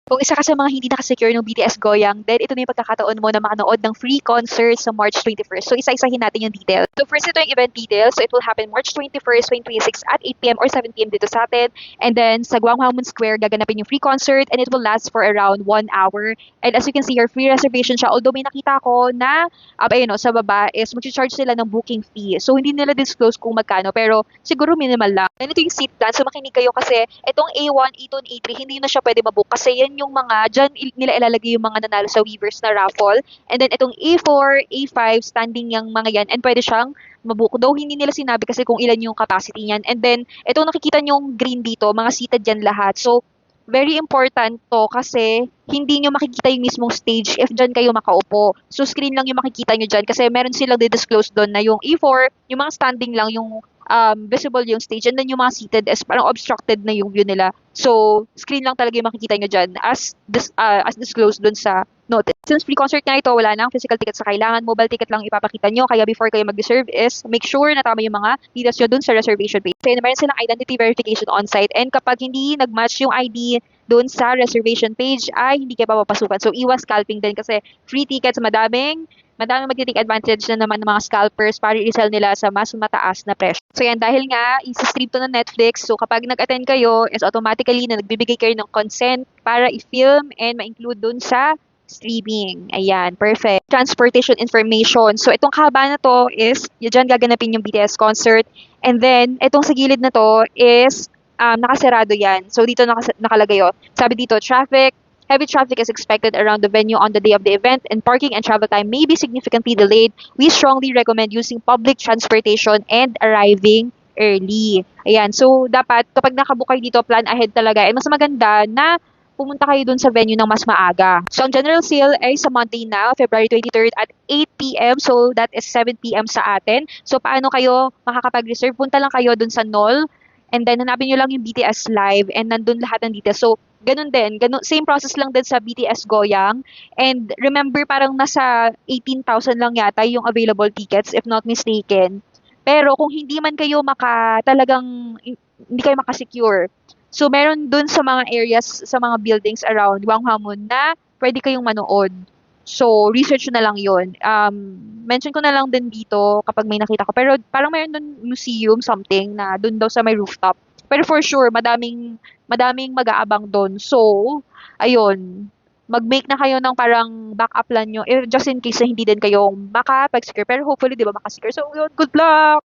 Kung isa ka sa mga hindi nakasecure ng BTS Goyang, then ito na yung pagkakataon mo na makanood ng free concert sa March 21st. So isa-isahin natin yung details. So first ito yung event details. So it will happen March 21st, 2026 at 8 p.m. or 7 p.m. dito sa atin. And then sa Gwanghwamun Square, gaganapin yung free concert and it will last for around 1 hour. And as you can see, your free reservation siya. Although may nakita ko na ayun, no, sa baba is mag-charge sila ng booking fee. So hindi nila disclose kung magkano pero siguro minimal lang. And ito yung seat plan. So makinig kayo kasi itong A1, A2, and A3 hindi na siya pwede mabook kasi yan yung mga, dyan nila ilalagay yung mga nanalo sa Weavers na raffle. And then itong A4, A5, standing yung mga yan. And pwede siyang mabook. Though hindi nila sinabi kasi kung ilan yung capacity niyan. And then, itong nakikita yung green dito, mga seated yan lahat. So, very important to kasi hindi nyo makikita yung mismong stage if dyan kayo makaupo. So, screen lang yung makikita nyo dyan kasi meron silang disclose doon na yung A4, yung mga standing lang yung visible yung stage and then yung mga seated is parang obstructed na yung view nila. So, screen lang talaga yung makikita nyo dyan as disclosed dun sa notice. Since free concert na ito, wala nang physical ticket sa kailangan. Mobile ticket lang ipapakita nyo. Kaya before kayo mag-reserve is make sure na tama yung mga details nyo dun sa reservation page. Kaya meron silang identity verification on-site and kapag hindi nag-match yung ID dun sa reservation page ay hindi kayo papapasukan. So, iwas scalping din kasi free tickets, madaming magti-take advantage na naman ng mga scalpers para i-sell nila sa mas mataas na presyo. So yan, dahil nga, isi-stream to na Netflix. So kapag nag-attend kayo, is automatically na nagbibigay kayo ng consent para i-film and ma-include dun sa streaming. Ayan, perfect. Transportation information. So itong kahaba na to is, dyan gaganapin yung BTS concert. And then, itong sa gilid na to is, nakasarado yan. So dito nakalagay yun. Sabi dito, heavy traffic is expected around the venue on the day of the event and parking and travel time may be significantly delayed. We strongly recommend using public transportation and arriving early. Ayan, so dapat kapag nakabook kayo dito, plan ahead talaga. And mas maganda na pumunta kayo dun sa venue ng mas maaga. So ang general sale ay sa Monday na, February 23rd at 8 p.m. So that is 7 p.m. sa atin. So paano kayo makakapag-reserve? Punta lang kayo dun sa Knoll. And then, hanapin nyo lang yung BTS Live and nandun lahat ng details. So, ganun din. Same process lang din sa BTS Goyang. And remember, parang nasa 18,000 lang yata yung available tickets, if not mistaken. Pero kung hindi man kayo hindi kayo makasecure. So, meron dun sa mga areas, sa mga buildings around Gwanghwamun na pwede kayong manood. So, research na lang yun. Mention ko na lang din dito kapag may nakita ko. Pero parang mayroon dun museum something na dun daw sa may rooftop. Pero for sure, madaming mag-aabang dun. So, ayun. Mag-make na kayo ng parang backup plan nyo. Just in case na hindi din kayo makapag-secure. Pero hopefully, di ba, makasecure. So, yun, good luck!